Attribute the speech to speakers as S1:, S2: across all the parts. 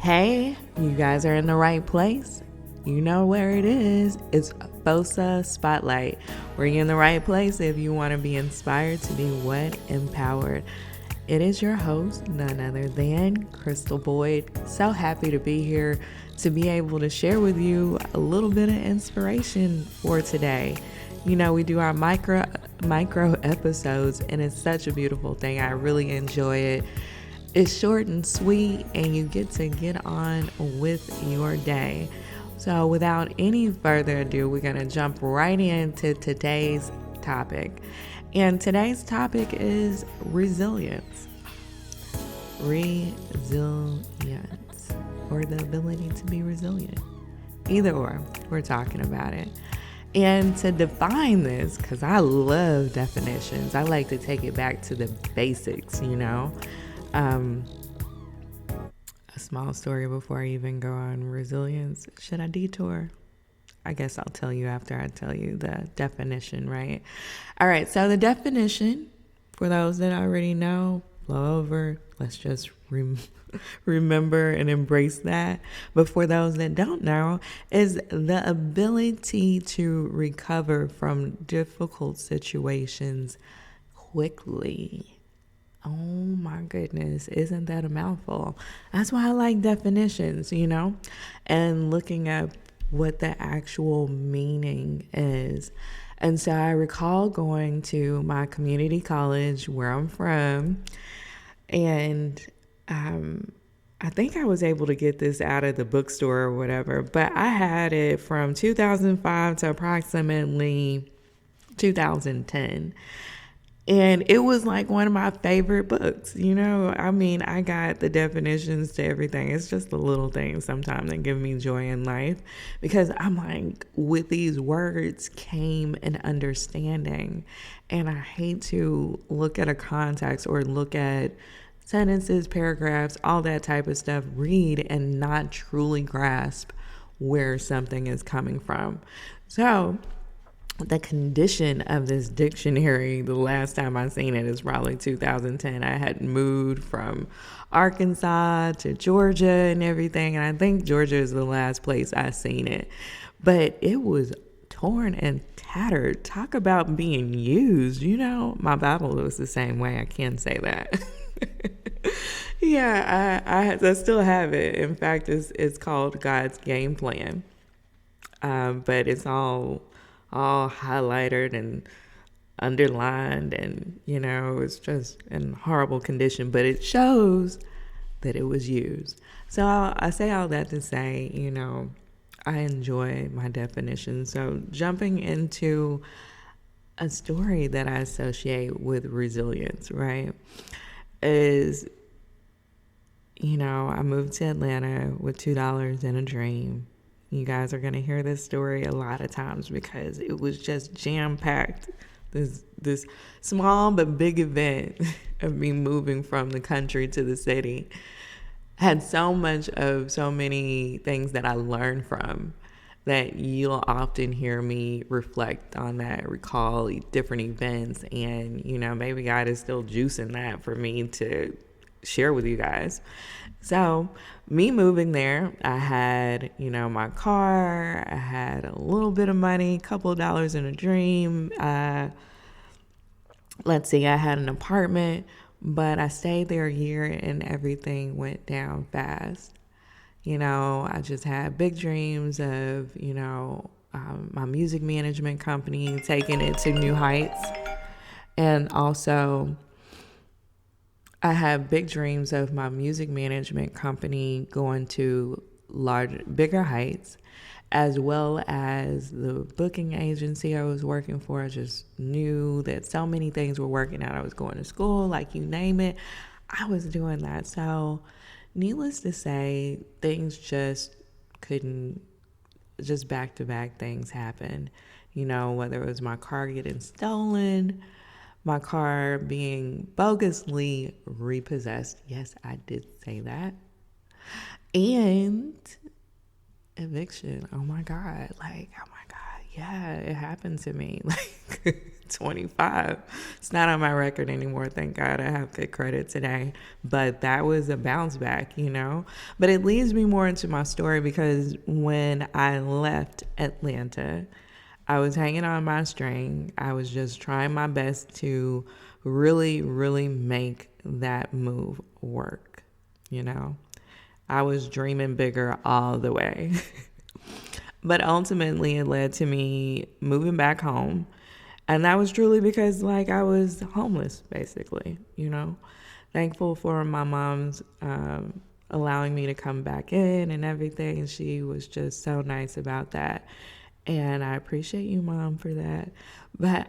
S1: Hey, you guys are in the right place. You know where it is. It's Bosa Spotlight. We're in the right place if you want to be inspired to be what? Empowered. It is your host, none other than Crystal Boyd. So happy to be here to be able to share with you a little bit of inspiration for today. You know, we do our micro episodes and it's such a beautiful thing. I really enjoy it. It's short and sweet, and you get on with your day. So, without any further ado, we're going to jump right into today's topic. And today's topic is resilience. Resilience, or the ability to be resilient. Either or, we're talking about it. And to define this, because I love definitions, I like to take it back to the basics, you know. A small story before I even go on resilience. Should I detour? I guess I'll tell you after I tell you the definition, right? All right, so the definition, for those that already know, flow over. Let's just remember and embrace that. But for those that don't know, is the ability to recover from difficult situations quickly. Oh my goodness, isn't that a mouthful? That's why I like definitions, you know, and looking up what the actual meaning is. And so I recall going to my community college where I'm from, and I think I was able to get this out of the bookstore or whatever, but I had it from 2005 to approximately 2010. And it was like one of my favorite books, you know. I mean, I got the definitions to everything. It's just the little things sometimes that give me joy in life, because I'm like, with these words came an understanding. And I hate to look at a context or look at sentences, paragraphs, all that type of stuff, read and not truly grasp where something is coming from. So, the condition of this dictionary, the last time I seen it is probably 2010. I had moved from Arkansas to Georgia and everything, and I think Georgia is the last place I seen it. But it was torn and tattered. Talk about being used. You know, my Bible was the same way. I can say that. Yeah, I still have it. In fact, it's called God's Game Plan. But it's all highlighted and underlined, and you know, it's just in horrible condition, but it shows that it was used. So I say all that to say, you know, I enjoy my definition. So jumping into a story that I associate with resilience, right, is, you know, I moved to Atlanta with $2 and a dream. You guys are going to hear this story a lot of times because it was just jam-packed. This small but big event of me moving from the country to the city had so many things that I learned from, that you'll often hear me reflect on that, recall different events, and, you know, maybe God is still juicing that for me to share with you guys. So, me moving there, I had, you know, my car, I had a little bit of money, a couple of dollars in a dream. Let's see, I had an apartment, but I stayed there a year and everything went down fast. You know, I just had big dreams of, you know, my music management company, taking it to new heights. And also, I have big dreams of my music management company going to bigger heights, as well as the booking agency I was working for. I just knew that so many things were working out. I was going to school, like you name it, I was doing that. So, needless to say, things just couldn't, just back to back things happen. You know, whether it was my car getting stolen, my car being bogusly repossessed. Yes, I did say that. And eviction. Oh my God. Like, oh my God. yeah, it happened to me. Like 25. It's not on my record anymore. Thank God I have good credit today. But that was a bounce back, you know? But it leads me more into my story because when I left Atlanta, I was hanging on my string. I was just trying my best to really, really make that move work, you know? I was dreaming bigger all the way. But ultimately, it led to me moving back home. And that was truly because, like, I was homeless, basically, you know. Thankful for my mom's allowing me to come back in and everything. She was just so nice about that. And I appreciate you, Mom, for that. But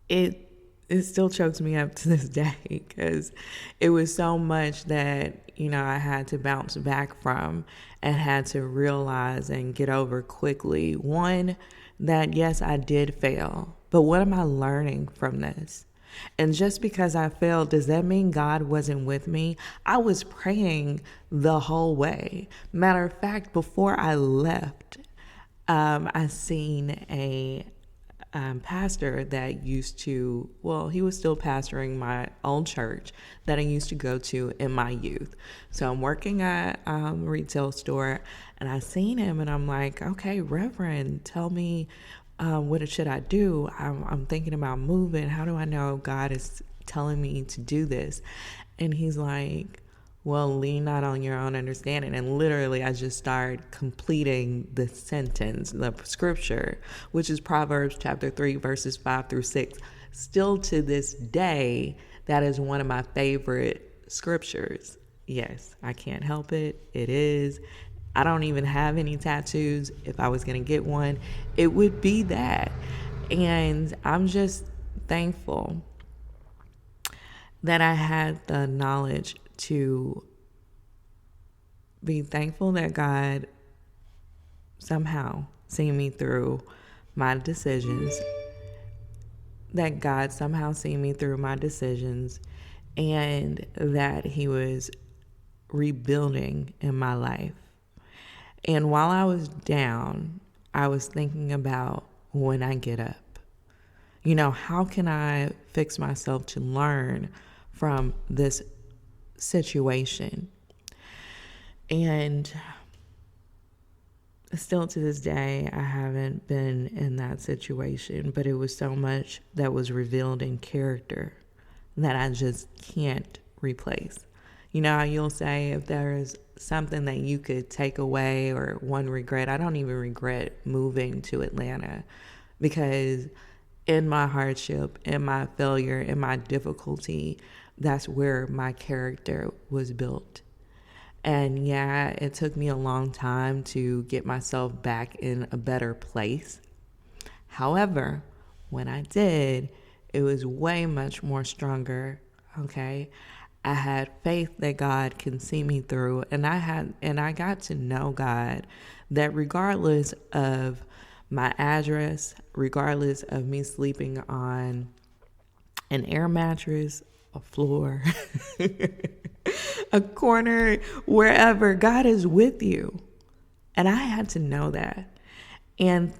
S1: it still chokes me up to this day because it was so much that, you know, I had to bounce back from and had to realize and get over quickly. One, that yes, I did fail, but what am I learning from this? And just because I failed, does that mean God wasn't with me? I was praying the whole way. Matter of fact, before I left, I seen a pastor that used to, well, he was still pastoring my old church that I used to go to in my youth. So I'm working at a retail store and I seen him and I'm like, okay, Reverend, tell me what should I do? I'm thinking about moving. How do I know God is telling me to do this? And he's like, well, lean not on your own understanding. And literally, I just started completing the sentence, the scripture, which is Proverbs chapter 3, verses 5-6. Still to this day, that is one of my favorite scriptures. Yes, I can't help it. It is. I don't even have any tattoos. If I was going to get one, it would be that. And I'm just thankful that I had the knowledge to be thankful that God somehow seen me through my decisions, that God somehow seen me through my decisions, and that He was rebuilding in my life. And while I was down, I was thinking about when I get up. You know, how can I fix myself to learn from this situation? And still to this day, I haven't been in that situation, but it was so much that was revealed in character that I just can't replace. You know how you'll say if there is something that you could take away or one regret, I don't even regret moving to Atlanta because in my hardship, in my failure, in my difficulty, that's where my character was built. And yeah, it took me a long time to get myself back in a better place. However, when I did, it was way much more stronger, okay? I had faith that God can see me through, and I got to know God that regardless of my address, regardless of me sleeping on an air mattress, a floor, a corner, wherever, God is with you. And I had to know that. And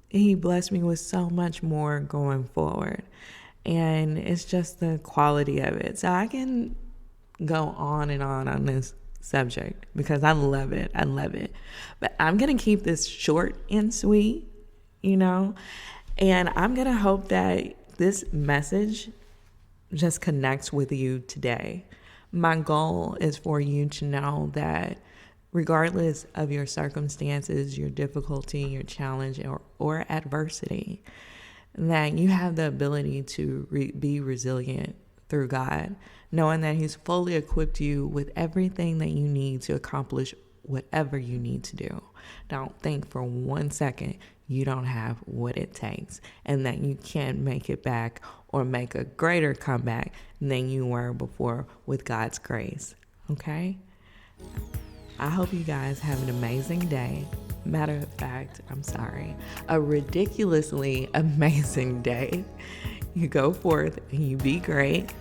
S1: He blessed me with so much more going forward. And it's just the quality of it. So I can go on and on this subject because I love it. I love it. But I'm going to keep this short and sweet, you know, and I'm going to hope that this message just connects with you today. My goal is for you to know that regardless of your circumstances, your difficulty, your challenge, or adversity, that you have the ability to be resilient through God, knowing that He's fully equipped you with everything that you need to accomplish whatever you need to do. Don't think for 1 second you don't have what it takes and that you can't make it back or make a greater comeback than you were before with God's grace. Okay? I hope you guys have an amazing day. Matter of fact, a ridiculously amazing day. You go forth and you be great.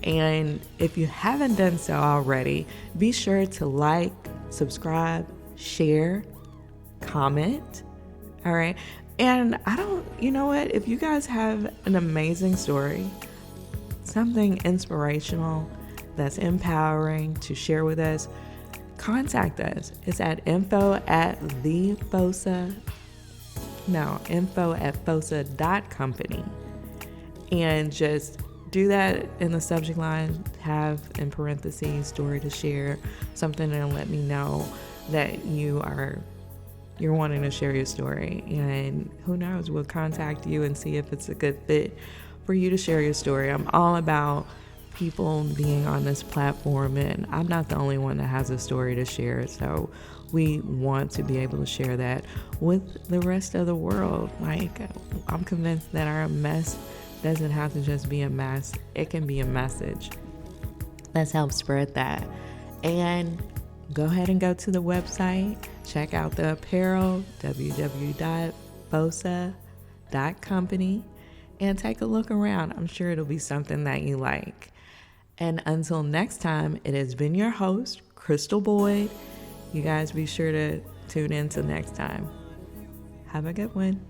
S1: And if you haven't done so already, be sure to like, subscribe, share, comment, All right. And you know what? If you guys have an amazing story, something inspirational that's empowering to share with us, contact us. It's at info@fosa.company. And just do that in the subject line, have in parentheses story to share, something to let me know that you're wanting to share your story. And who knows, we'll contact you and see if it's a good fit for you to share your story. I'm all about people being on this platform, and I'm not the only one that has a story to share. So we want to be able to share that with the rest of the world. Like, I'm convinced that our mess doesn't have to just be a mess. It can be a message. Let's help spread that. And go ahead and go to the website. Check out the apparel, www.fosa.company, and take a look around. I'm sure it'll be something that you like. And until next time, it has been your host, Crystal Boyd. You guys be sure to tune in till next time. Have a good one.